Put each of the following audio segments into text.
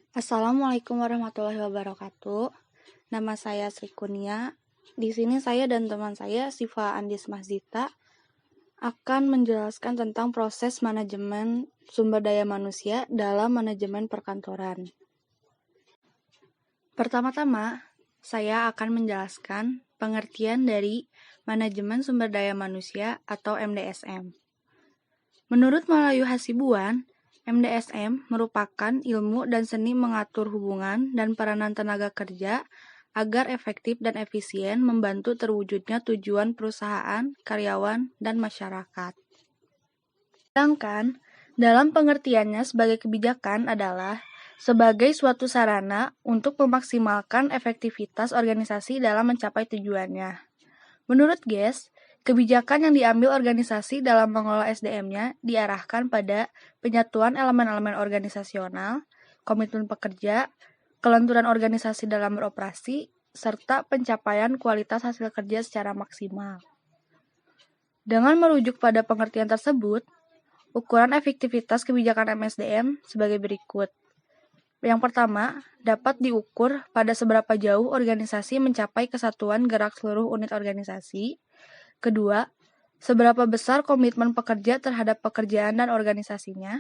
Assalamualaikum warahmatullahi wabarakatuh. Nama saya Sri Kunia. Di sini saya dan teman saya, Siva Andis Masdita, akan menjelaskan tentang proses manajemen sumber daya manusia dalam manajemen perkantoran. Pertama-tama, saya akan menjelaskan pengertian dari manajemen sumber daya manusia atau MDSM. Menurut Malayu Hasibuan, MDSM merupakan ilmu dan seni mengatur hubungan dan peranan tenaga kerja agar efektif dan efisien membantu terwujudnya tujuan perusahaan, karyawan, dan masyarakat. Sedangkan, dalam pengertiannya sebagai kebijakan adalah sebagai suatu sarana untuk memaksimalkan efektivitas organisasi dalam mencapai tujuannya. Menurut GES, kebijakan yang diambil organisasi dalam mengelola SDM-nya diarahkan pada penyatuan elemen-elemen organisasional, komitmen pekerja, kelenturan organisasi dalam beroperasi, serta pencapaian kualitas hasil kerja secara maksimal. Dengan merujuk pada pengertian tersebut, ukuran efektivitas kebijakan MSDM sebagai berikut. Yang pertama, dapat diukur pada seberapa jauh organisasi mencapai kesatuan gerak seluruh unit organisasi. Kedua, seberapa besar komitmen pekerja terhadap pekerjaan dan organisasinya.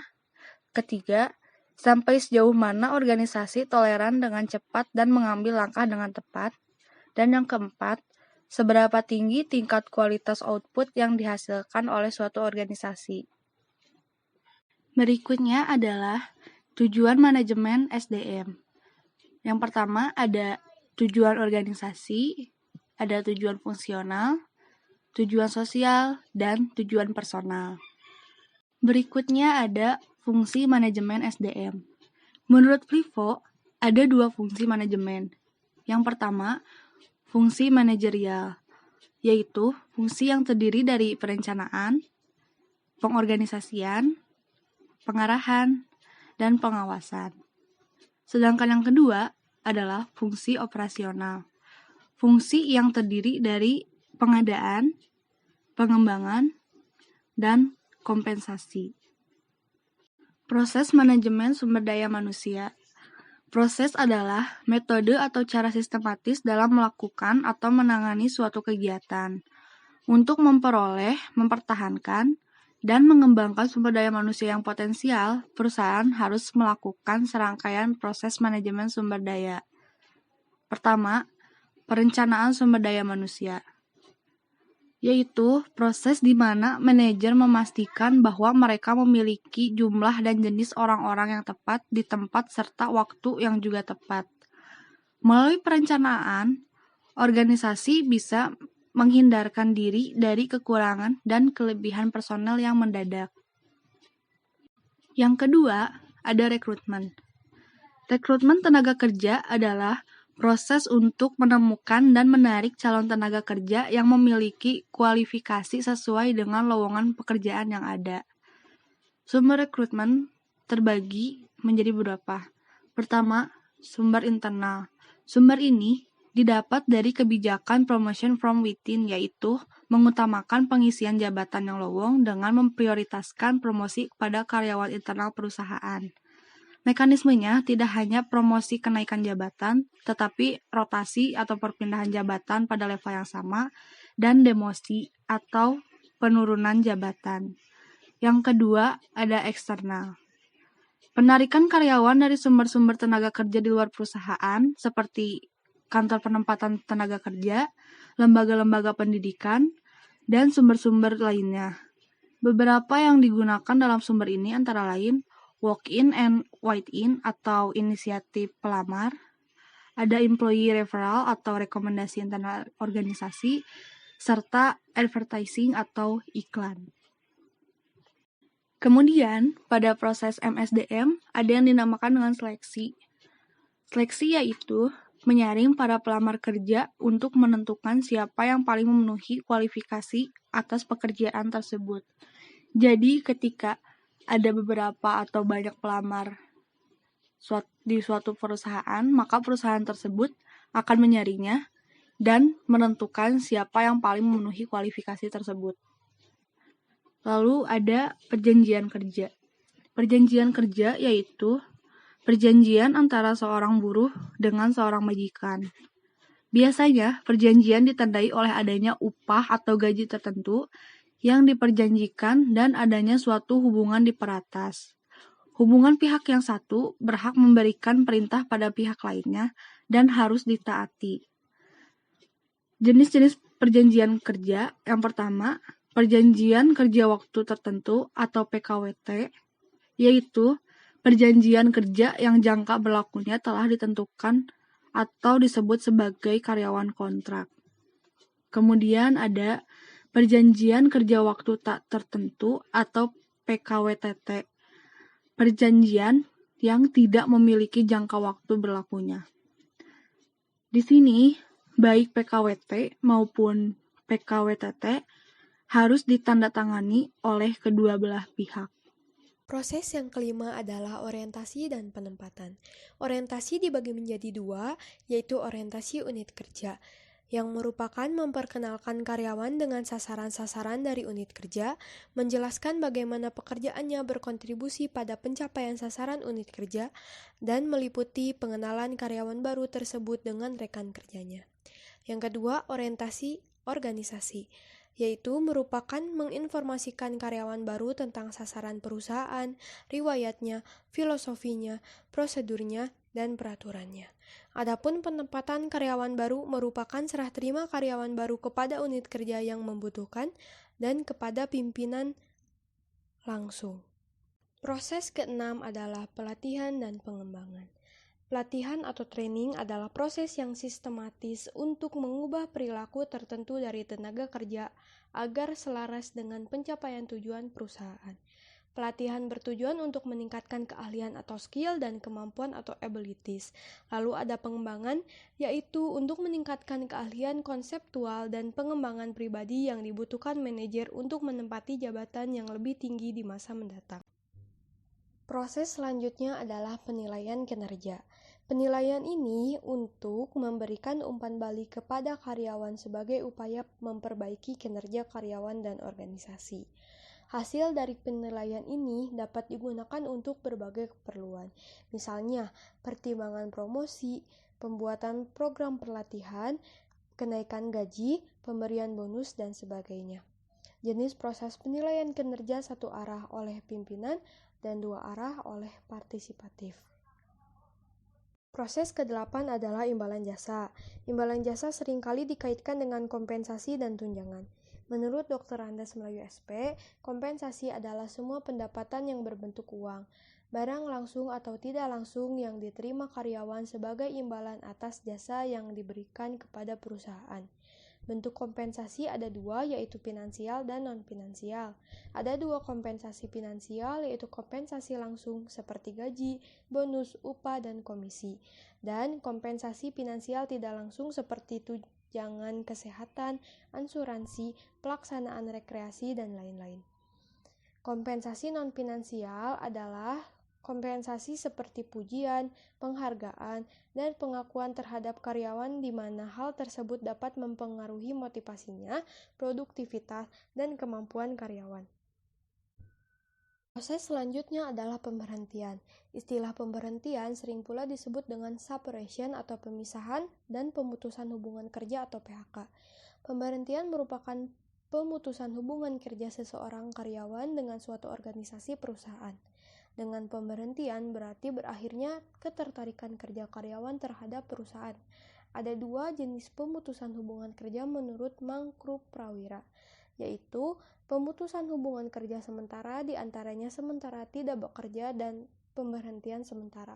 Ketiga, sampai sejauh mana organisasi toleran dengan cepat dan mengambil langkah dengan tepat. Dan yang keempat, seberapa tinggi tingkat kualitas output yang dihasilkan oleh suatu organisasi. Berikutnya adalah tujuan manajemen SDM. Yang pertama ada tujuan organisasi, ada tujuan fungsional, tujuan sosial, dan tujuan personal. Berikutnya ada fungsi manajemen SDM. Menurut Flivo, ada dua fungsi manajemen. Yang pertama, fungsi manajerial, yaitu fungsi yang terdiri dari perencanaan, pengorganisasian, pengarahan, dan pengawasan. Sedangkan yang kedua adalah fungsi operasional. Fungsi yang terdiri dari pengadaan, pengembangan, dan kompensasi. Proses manajemen sumber daya manusia. Proses adalah metode atau cara sistematis dalam melakukan atau menangani suatu kegiatan. Untuk memperoleh, mempertahankan, dan mengembangkan sumber daya manusia yang potensial, perusahaan harus melakukan serangkaian proses manajemen sumber daya. Pertama, perencanaan sumber daya manusia, yaitu proses di mana manajer memastikan bahwa mereka memiliki jumlah dan jenis orang-orang yang tepat di tempat serta waktu yang juga tepat. Melalui perencanaan, organisasi bisa menghindarkan diri dari kekurangan dan kelebihan personel yang mendadak. Yang kedua, ada rekrutmen. Rekrutmen tenaga kerja adalah proses untuk menemukan dan menarik calon tenaga kerja yang memiliki kualifikasi sesuai dengan lowongan pekerjaan yang ada. Sumber rekrutmen terbagi menjadi beberapa. Pertama, sumber internal. Sumber ini didapat dari kebijakan promotion from within, yaitu mengutamakan pengisian jabatan yang lowong dengan memprioritaskan promosi kepada karyawan internal perusahaan. Mekanismenya tidak hanya promosi kenaikan jabatan, tetapi rotasi atau perpindahan jabatan pada level yang sama, dan demosi atau penurunan jabatan. Yang kedua, ada eksternal. Penarikan karyawan dari sumber-sumber tenaga kerja di luar perusahaan, seperti kantor penempatan tenaga kerja, lembaga-lembaga pendidikan, dan sumber-sumber lainnya. Beberapa yang digunakan dalam sumber ini antara lain walk-in and white-in atau inisiatif pelamar, ada employee referral atau rekomendasi internal organisasi, serta advertising atau iklan. Kemudian, pada proses MSDM, ada yang dinamakan dengan seleksi. Seleksi yaitu menyaring para pelamar kerja untuk menentukan siapa yang paling memenuhi kualifikasi atas pekerjaan tersebut. Jadi, ketika ada beberapa atau banyak pelamar di suatu perusahaan, maka perusahaan tersebut akan menyaringnya dan menentukan siapa yang paling memenuhi kualifikasi tersebut. Lalu ada perjanjian kerja. Perjanjian kerja yaitu perjanjian antara seorang buruh dengan seorang majikan. Biasanya, perjanjian ditandai oleh adanya upah atau gaji tertentu yang diperjanjikan dan adanya suatu hubungan di peratas. Hubungan pihak yang satu berhak memberikan perintah pada pihak lainnya dan harus ditaati. Jenis-jenis perjanjian kerja yang pertama, perjanjian kerja waktu tertentu atau PKWT, yaitu perjanjian kerja yang jangka berlakunya telah ditentukan atau disebut sebagai karyawan kontrak. Kemudian ada perjanjian kerja waktu tak tertentu atau PKWTT, perjanjian yang tidak memiliki jangka waktu berlakunya. Di sini, baik PKWT maupun PKWTT harus ditandatangani oleh kedua belah pihak. Proses yang kelima adalah orientasi dan penempatan. Orientasi dibagi menjadi dua, yaitu orientasi unit kerja, yang merupakan memperkenalkan karyawan dengan sasaran-sasaran dari unit kerja, menjelaskan bagaimana pekerjaannya berkontribusi pada pencapaian sasaran unit kerja, dan meliputi pengenalan karyawan baru tersebut dengan rekan kerjanya. Yang kedua, orientasi organisasi, yaitu merupakan menginformasikan karyawan baru tentang sasaran perusahaan, riwayatnya, filosofinya, prosedurnya, dan peraturannya. Adapun penempatan karyawan baru merupakan serah terima karyawan baru kepada unit kerja yang membutuhkan dan kepada pimpinan langsung. Proses keenam adalah pelatihan dan pengembangan. Pelatihan atau training adalah proses yang sistematis untuk mengubah perilaku tertentu dari tenaga kerja agar selaras dengan pencapaian tujuan perusahaan. Pelatihan bertujuan untuk meningkatkan keahlian atau skill dan kemampuan atau abilities. Lalu ada pengembangan, yaitu untuk meningkatkan keahlian konseptual dan pengembangan pribadi yang dibutuhkan manajer untuk menempati jabatan yang lebih tinggi di masa mendatang. Proses selanjutnya adalah penilaian kinerja. Penilaian ini untuk memberikan umpan balik kepada karyawan sebagai upaya memperbaiki kinerja karyawan dan organisasi. Hasil dari penilaian ini dapat digunakan untuk berbagai keperluan, misalnya pertimbangan promosi, pembuatan program pelatihan, kenaikan gaji, pemberian bonus, dan sebagainya. Jenis proses penilaian kinerja satu arah oleh pimpinan dan dua arah oleh partisipatif. Proses ke-8 adalah imbalan jasa. Imbalan jasa seringkali dikaitkan dengan kompensasi dan tunjangan. Menurut Dr. Andes Melayu SP, kompensasi adalah semua pendapatan yang berbentuk uang, barang langsung atau tidak langsung yang diterima karyawan sebagai imbalan atas jasa yang diberikan kepada perusahaan. Bentuk kompensasi ada dua, yaitu finansial dan non-finansial. Ada dua kompensasi finansial, yaitu kompensasi langsung seperti gaji, bonus, upah, dan komisi. Dan kompensasi finansial tidak langsung seperti tunjangan kesehatan, asuransi, pelaksanaan rekreasi, dan lain-lain. Kompensasi non-finansial adalah kompensasi seperti pujian, penghargaan, dan pengakuan terhadap karyawan di mana hal tersebut dapat mempengaruhi motivasinya, produktivitas, dan kemampuan karyawan. Proses selanjutnya adalah pemberhentian. Istilah pemberhentian sering pula disebut dengan separation atau pemisahan dan pemutusan hubungan kerja atau PHK. Pemberhentian merupakan pemutusan hubungan kerja seseorang karyawan dengan suatu organisasi perusahaan. Dengan pemberhentian berarti berakhirnya ketertarikan kerja karyawan terhadap perusahaan. Ada dua jenis pemutusan hubungan kerja menurut Mangkrup Prawira, yaitu pemutusan hubungan kerja sementara, di antaranya sementara tidak bekerja dan pemberhentian sementara.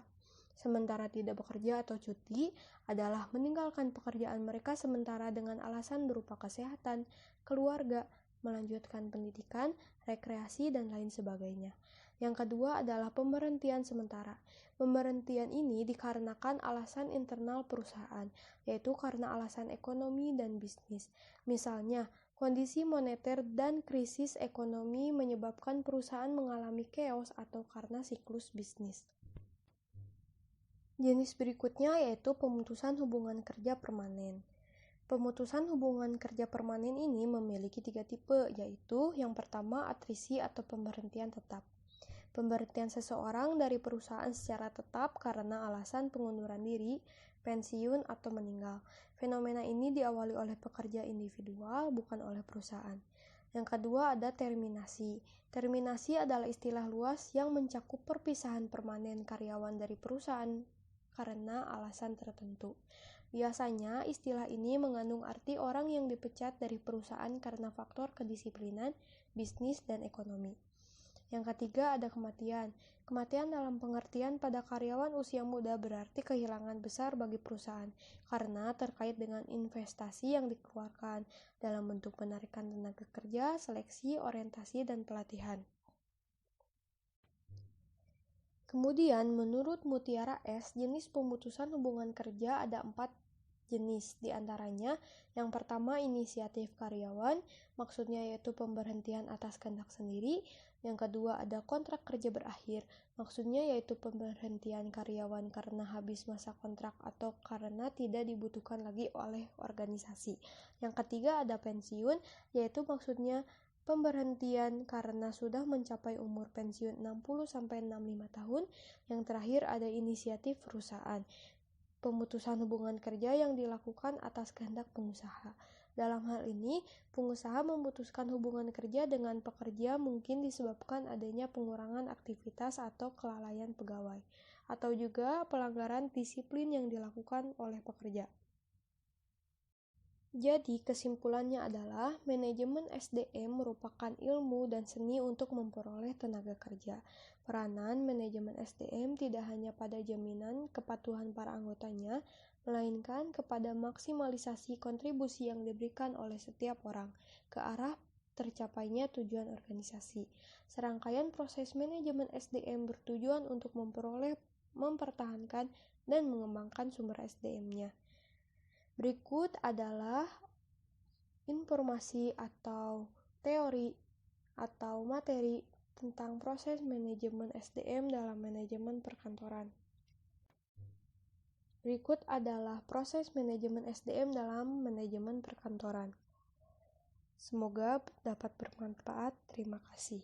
Sementara tidak bekerja atau cuti adalah meninggalkan pekerjaan mereka sementara dengan alasan berupa kesehatan, keluarga, melanjutkan pendidikan, rekreasi, dan lain sebagainya. Yang kedua adalah pemberhentian sementara. Pemberhentian ini dikarenakan alasan internal perusahaan, yaitu karena alasan ekonomi dan bisnis. Misalnya, kondisi moneter dan krisis ekonomi menyebabkan perusahaan mengalami chaos atau karena siklus bisnis. Jenis berikutnya yaitu pemutusan hubungan kerja permanen. Pemutusan hubungan kerja permanen ini memiliki 3 tipe, yaitu yang pertama atrisi atau pemberhentian tetap. pemberhentian seseorang dari perusahaan secara tetap karena alasan pengunduran diri, pensiun, atau meninggal. Fenomena ini diawali oleh pekerja individual, bukan oleh perusahaan. Yang kedua ada terminasi. Terminasi adalah istilah luas yang mencakup perpisahan permanen karyawan dari perusahaan karena alasan tertentu. Biasanya istilah ini mengandung arti orang yang dipecat dari perusahaan karena faktor kedisiplinan, bisnis, dan ekonomi. Yang ketiga ada kematian. Kematian dalam pengertian pada karyawan usia muda berarti kehilangan besar bagi perusahaan karena terkait dengan investasi yang dikeluarkan dalam bentuk penarikan tenaga kerja, seleksi, orientasi, dan pelatihan. Kemudian menurut Mutiara S, jenis pemutusan hubungan kerja ada 4 jenis, diantaranya yang pertama inisiatif karyawan, maksudnya yaitu pemberhentian atas kehendak sendiri. Yang kedua ada kontrak kerja berakhir, maksudnya yaitu pemberhentian karyawan karena habis masa kontrak atau karena tidak dibutuhkan lagi oleh organisasi. Yang ketiga ada pensiun, yaitu maksudnya pemberhentian karena sudah mencapai umur pensiun 60-65 tahun. Yang terakhir ada inisiatif perusahaan, pemutusan hubungan kerja yang dilakukan atas kehendak pengusaha. Dalam hal ini, pengusaha memutuskan hubungan kerja dengan pekerja mungkin disebabkan adanya pengurangan aktivitas atau kelalaian pegawai, atau juga pelanggaran disiplin yang dilakukan oleh pekerja. Jadi, kesimpulannya adalah manajemen SDM merupakan ilmu dan seni untuk memperoleh tenaga kerja. Peranan manajemen SDM tidak hanya pada jaminan kepatuhan para anggotanya, melainkan kepada maksimalisasi kontribusi yang diberikan oleh setiap orang ke arah tercapainya tujuan organisasi. Serangkaian proses manajemen SDM bertujuan untuk memperoleh, mempertahankan, dan mengembangkan sumber SDM-nya. Berikut adalah informasi atau teori atau materi tentang proses manajemen SDM dalam manajemen perkantoran. Berikut adalah proses manajemen SDM dalam manajemen perkantoran. Semoga dapat bermanfaat. Terima kasih.